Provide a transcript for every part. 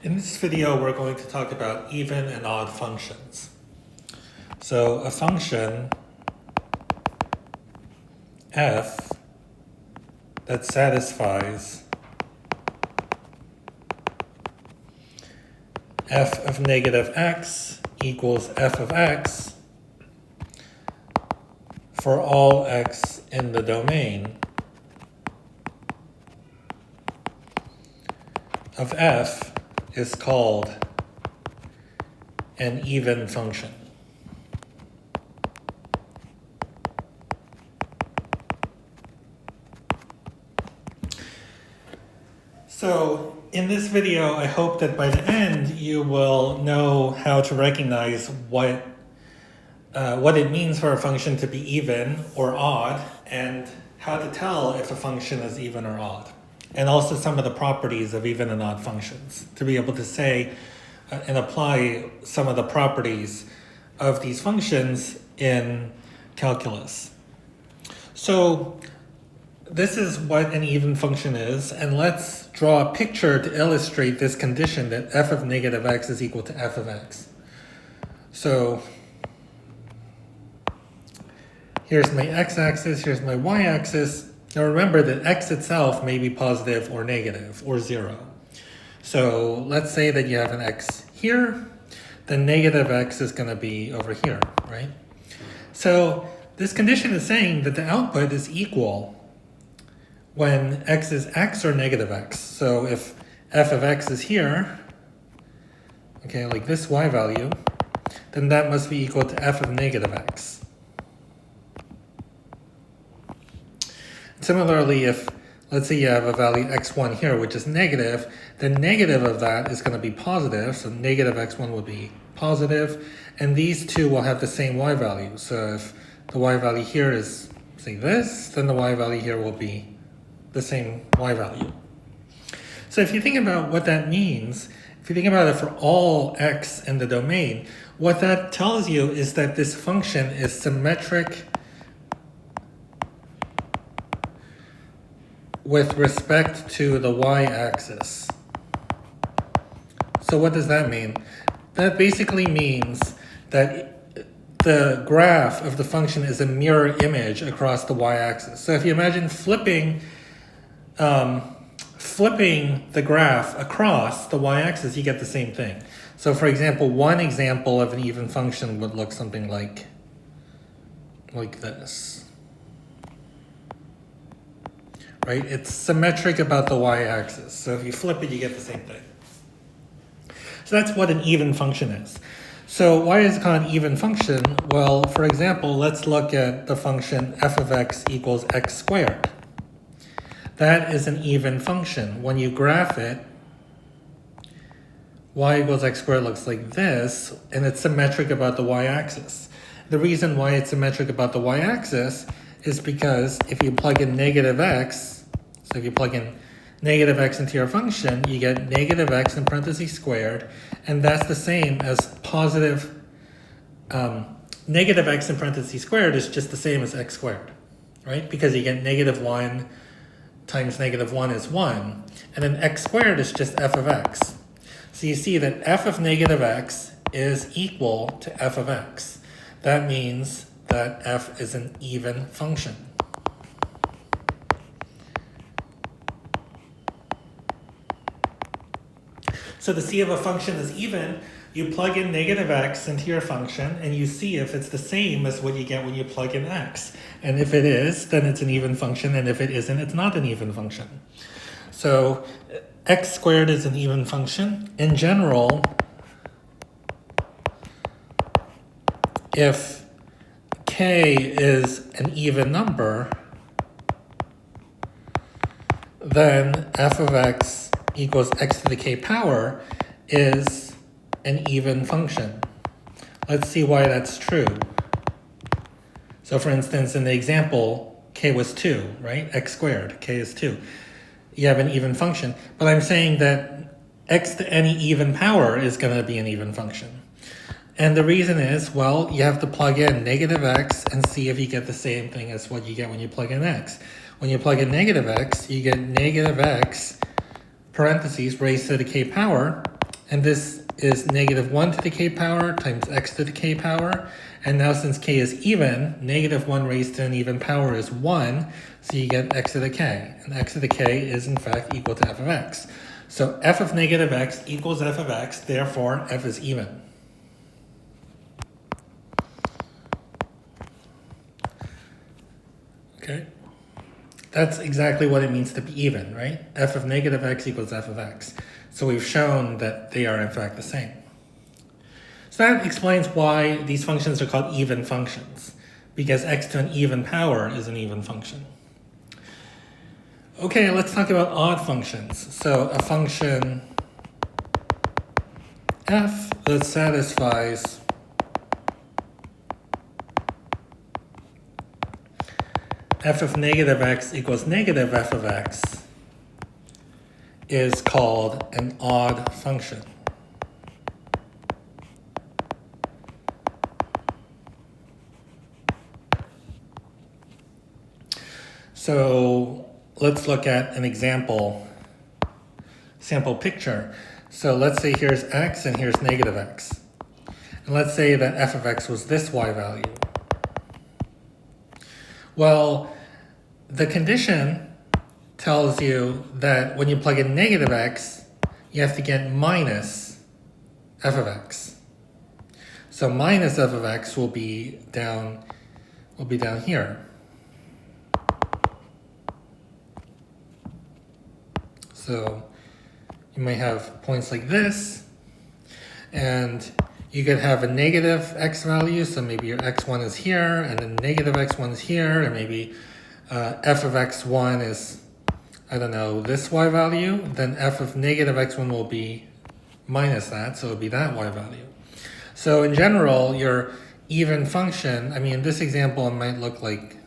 In this video, we're going to talk about even and odd functions. So a function f that satisfies f of negative x equals f of x for all x in the domain of f is called an even function. So in this video, I hope that by the end you will know how to recognize what it means for a function to be even or odd, and how to tell if a function is even or odd. And also some of the properties of even and odd functions, to be able to say and apply some of the properties of these functions in calculus. So this is what an even function is, and let's draw a picture to illustrate this condition that f of negative x is equal to f of x. So here's my x-axis, here's my y-axis. Now remember that x itself may be positive or negative or 0. So let's say that you have an x here, then negative x is going to be over here, right? So this condition is saying that the output is equal when x is x or negative x. So if f of x is here, okay, like this y value, then that must be equal to f of negative x. Similarly, if, let's say you have a value x1 here, which is negative, then negative of that is going to be positive, so negative x1 would be positive, and these two will have the same y value. So if the y value here is, say, this, then the y value here will be the same y value. So if you think about what that means, if you think about it for all x in the domain, what that tells you is that this function is symmetric with respect to the y-axis. So what does that mean? That basically means that the graph of the function is a mirror image across the y-axis. So if you imagine flipping the graph across the y-axis, you get the same thing. So for example, one example of an even function would look something like this. Right? It's symmetric about the y-axis. So if you flip it, you get the same thing. So that's what an even function is. So why is it called an even function? Well, for example, let's look at the function f of x equals x squared. That is an even function. When you graph it, y equals x squared looks like this, and it's symmetric about the y-axis. The reason why it's symmetric about the y-axis is because if you plug in negative x, so if you plug in negative x into your function, you get negative x in parentheses squared, and that's the same as positive, negative x in parentheses squared is just the same as x squared, right? Because you get negative 1 times negative 1 is 1, and then x squared is just f of x. So you see that f of negative x is equal to f of x. That means that f is an even function. So to see if a function is even, you plug in negative x into your function, and you see if it's the same as what you get when you plug in x. And if it is, then it's an even function, and if it isn't, it's not an even function. So x squared is an even function. In general, if k is an even number, then f of x equals x to the k power is an even function. Let's see why that's true. So for instance, in the example, k was 2, right? X squared, k is 2. You have an even function, but I'm saying that x to any even power is going to be an even function. And the reason is, well, you have to plug in negative x and see if you get the same thing as what you get when you plug in x. When you plug in negative x, you get negative x parentheses raised to the k power, And this is negative 1 to the k power times x to the k power. And now since k is even, negative 1 raised to an even power is 1. So you get x to the k. And x to the k is in fact equal to f of x. So f of negative x equals f of x, therefore f is even. Okay? That's exactly what it means to be even, right? F of negative x equals f of x. So we've shown that they are in fact the same. So that explains why these functions are called even functions, because x to an even power is an even function. Okay, let's talk about odd functions. So a function f that satisfies f of negative x equals negative f of x is called an odd function. So let's look at an sample picture. So let's say here's x and here's negative x. And let's say that f of x was this y value. Well, the condition tells you that when you plug in negative x, you have to get minus f of x. So minus f of x will be down here. So you might have points like this, and you could have a negative x value, so maybe your x1 is here, and then negative x1 is here, and maybe f of x1 is, I don't know, this y value, then f of negative x1 will be minus that, so it will be that y value. So in general, your even function, I mean, in this example, it might look like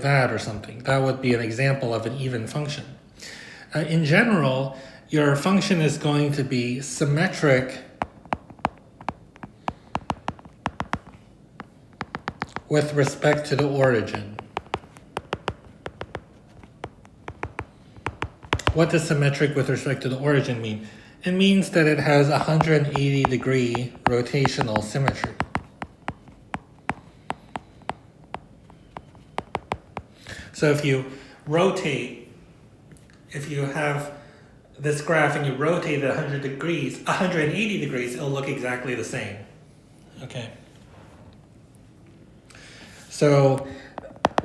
that or something. That would be an example of an even function. In general, your function is going to be symmetric with respect to the origin. What does symmetric with respect to the origin mean? It means that it has 180-degree rotational symmetry. So if you have this graph and you rotate it 180 degrees, it'll look exactly the same. Okay. So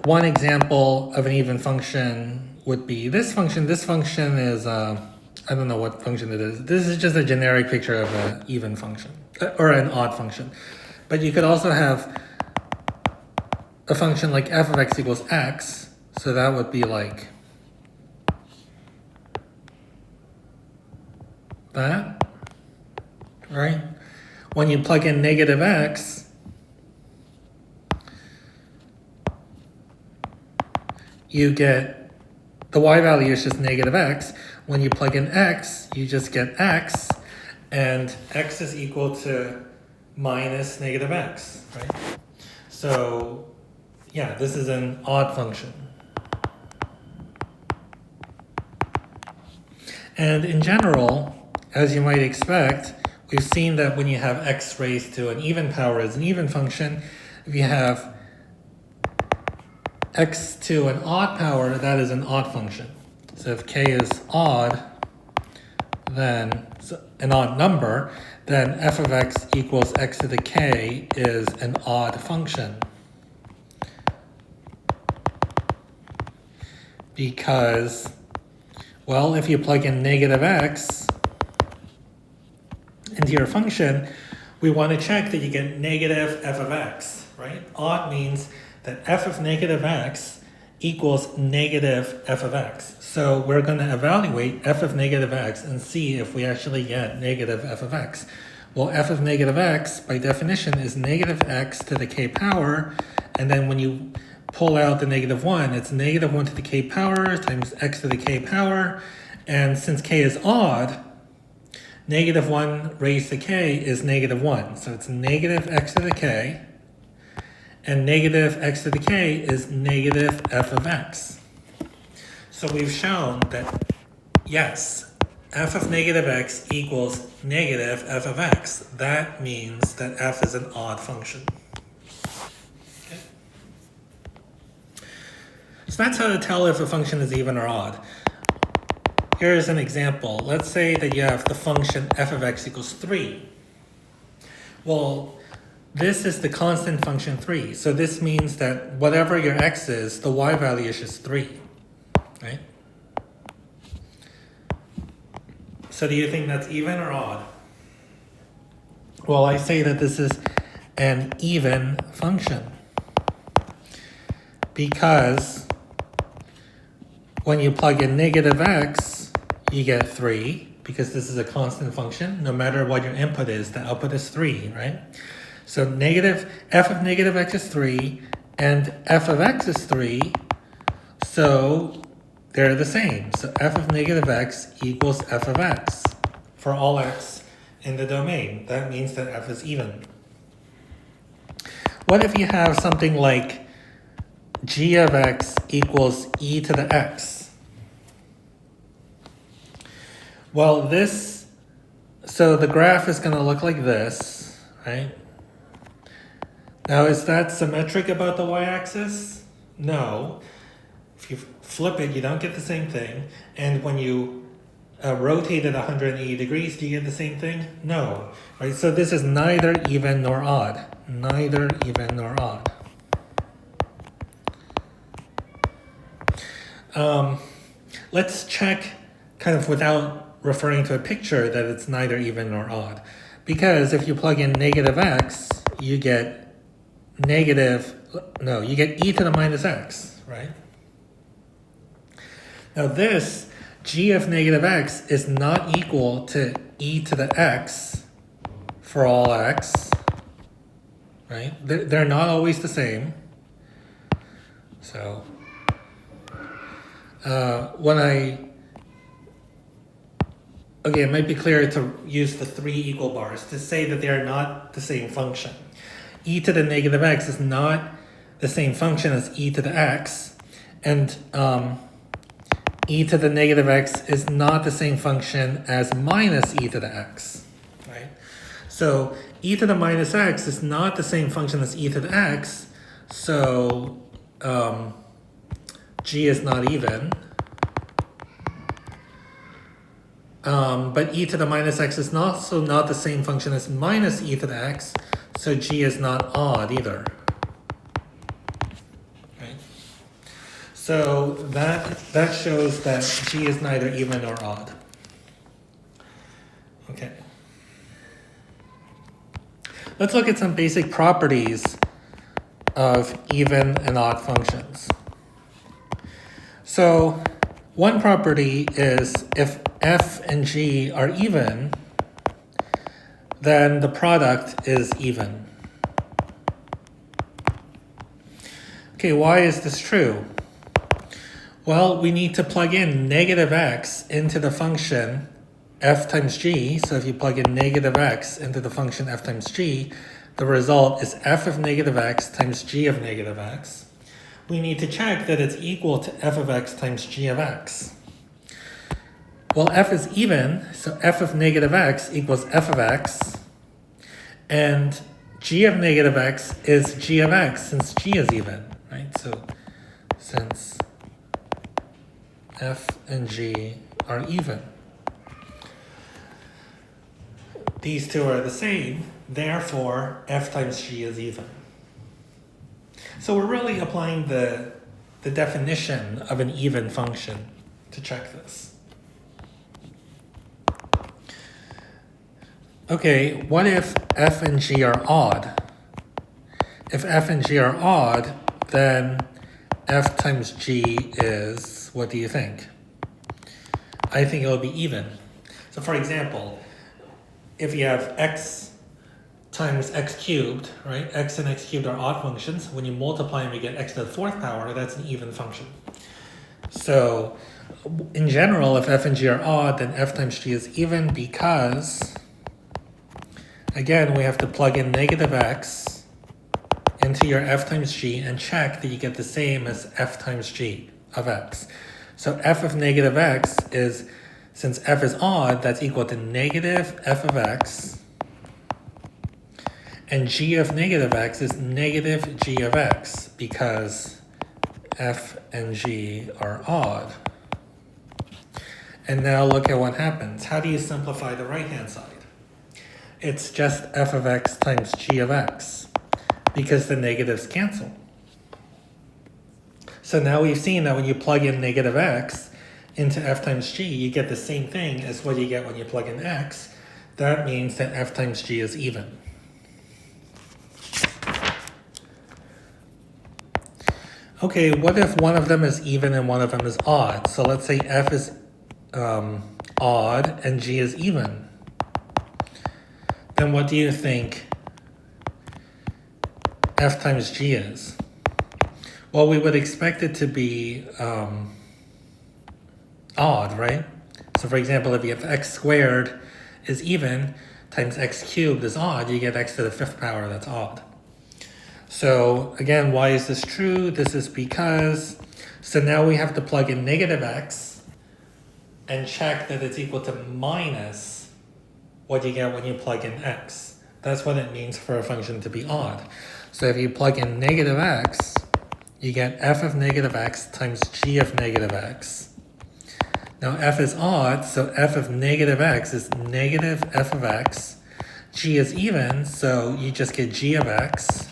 one example of an even function would be this function. This function is, I don't know what function it is. This is just a generic picture of an even function, or an odd function. But you could also have a function like f of x equals x. So that would be like that, right? When you plug in negative x, you get, the y value is just negative x. When you plug in x, you just get x, and x is equal to minus negative x, right? So yeah, this is an odd function. And in general, as you might expect, we've seen that when you have x raised to an even power as an even function, if you have x to an odd power, that is an odd function. So if k is odd, then an odd number, then f of x equals x to the k is an odd function. Because, well, if you plug in negative x into your function, we want to check that you get negative f of x, right? Odd means that f of negative x equals negative f of x. So we're going to evaluate f of negative x and see if we actually get negative f of x. Well, f of negative x, by definition, is negative x to the k power, and then when you pull out the negative 1, it's negative 1 to the k power times x to the k power, and since k is odd, negative 1 raised to k is negative 1. So it's negative x to the k, and negative x to the k is negative f of x. So we've shown that, yes, f of negative x equals negative f of x. That means that f is an odd function. Okay. So that's how to tell if a function is even or odd. Here's an example. Let's say that you have the function f of x equals 3. Well, this is the constant function 3. So this means that whatever your x is, the y value is just 3. Right? So do you think that's even or odd? Well, I say that this is an even function. Because when you plug in negative x, you get 3. Because this is a constant function. No matter what your input is, the output is 3, right? So f of negative x is 3, and f of x is 3. So they're the same. So f of negative x equals f of x for all x in the domain. That means that f is even. What if you have something like g of x equals e to the x? Well, so the graph is going to look like this, right? Now, is that symmetric about the y-axis? No. If you flip it, you don't get the same thing. And when you rotate it 180 degrees, do you get the same thing? No. Right? So this is neither even nor odd. Neither even nor odd. Let's check kind of without referring to a picture that it's neither even nor odd. Because if you plug in negative x, you get you get e to the minus x, right? Now this g of negative x is not equal to e to the x for all x, right? They're not always the same. So it might be clearer to use the 3 equal bars to say that they are not the same function. E to the negative x is not the same function as e to the x, and e to the negative x is not the same function as minus e to the x, right? So e to the minus x is not the same function as e to the x, so g is not even. But e to the minus x is also not the same function as minus e to the x, so g is not odd either. Right? So that shows that g is neither even nor odd. Okay. Let's look at some basic properties of even and odd functions. So one property is if f and g are even, then the product is even. Okay, why is this true? Well, we need to plug in negative x into the function f times g. So if you plug in negative x into the function f times g, the result is f of negative x times g of negative x. We need to check that it's equal to f of x times g of x. Well, f is even, so f of negative x equals f of x, and g of negative x is g of x, since g is even, right? So since f and g are even, these two are the same, therefore f times g is even. So we're really applying the definition of an even function to check this. Okay, what if f and g are odd? If f and g are odd, then f times g is, what do you think? I think it'll be even. So for example, if you have x times x cubed, right? X and x cubed are odd functions. When you multiply them, you get x to the 4th power. That's an even function. So in general, if f and g are odd, then f times g is even because, again, we have to plug in negative x into your f times g and check that you get the same as f times g of x. So f of negative x is, since f is odd, that's equal to negative f of x. And g of negative x is negative g of x because f and g are odd. And now look at what happens. How do you simplify the right-hand side? It's just f of x times g of x because the negatives cancel. So now we've seen that when you plug in negative x into f times g, you get the same thing as what you get when you plug in x. That means that f times g is even. Okay, what if one of them is even and one of them is odd? So let's say f is odd and g is even. Then what do you think f times g is? Well, we would expect it to be odd, right? So for example, if you have x squared is even times x cubed is odd, you get x to the 5th power that's odd. So again, why is this true? This is because, so now we have to plug in negative x and check that it's equal to minus what you get when you plug in x. That's what it means for a function to be odd. So if you plug in negative x, you get f of negative x times g of negative x. Now f is odd, so f of negative x is negative f of x. G is even, so you just get g of x,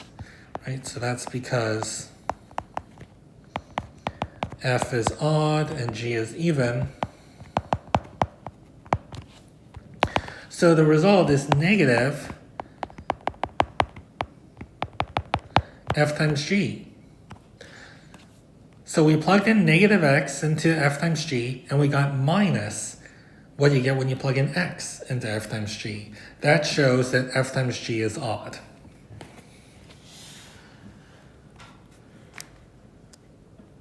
right? So that's because f is odd and g is even. So the result is negative f times g. So we plugged in negative x into f times g, and we got minus what you get when you plug in x into f times g. That shows that f times g is odd.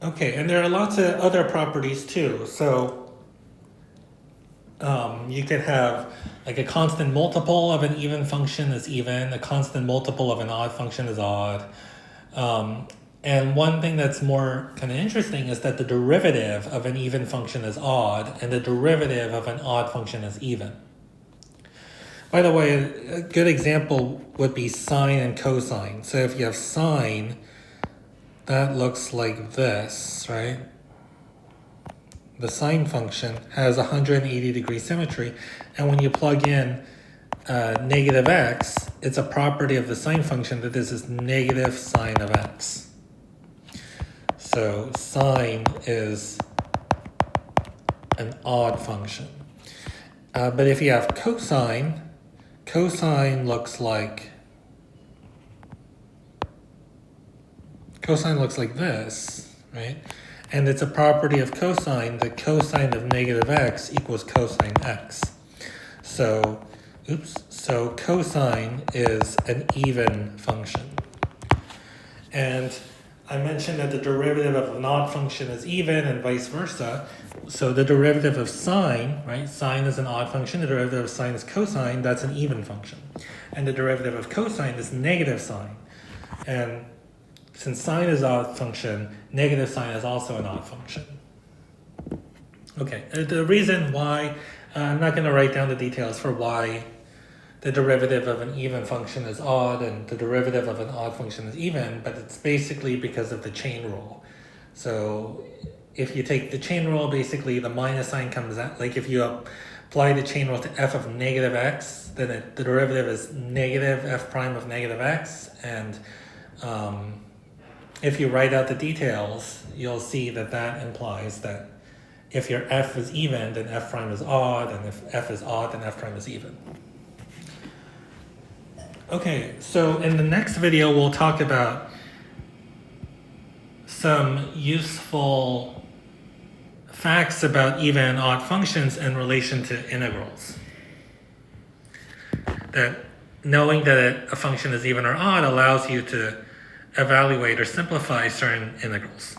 Okay, and there are lots of other properties too. So you could have like a constant multiple of an even function is even, a constant multiple of an odd function is odd. And one thing that's more kind of interesting is that the derivative of an even function is odd, and the derivative of an odd function is even. By the way, a good example would be sine and cosine. So if you have sine, that looks like this, right? The sine function has 180-degree symmetry, and when you plug in negative x, it's a property of the sine function that this is negative sine of x. So sine is an odd function. But if you have cosine, cosine looks like this, right? And it's a property of cosine that cosine of negative x equals cosine x. So cosine is an even function. And I mentioned that the derivative of an odd function is even and vice versa. So the derivative of sine, right? Sine is an odd function. The derivative of sine is cosine. That's an even function. And the derivative of cosine is negative sine. And since sine is an odd function, negative sine is also an odd function. Okay, the reason why, I'm not going to write down the details for why the derivative of an even function is odd and the derivative of an odd function is even, but it's basically because of the chain rule. So if you take the chain rule, basically the minus sign comes out, like if you apply the chain rule to f of negative x, then the derivative is negative f prime of negative x, and if you write out the details, you'll see that that implies that if your f is even, then f prime is odd, and if f is odd, then f prime is even. Okay, so in the next video, we'll talk about some useful facts about even and odd functions in relation to integrals. That knowing that a function is even or odd allows you to evaluate or simplify certain integrals.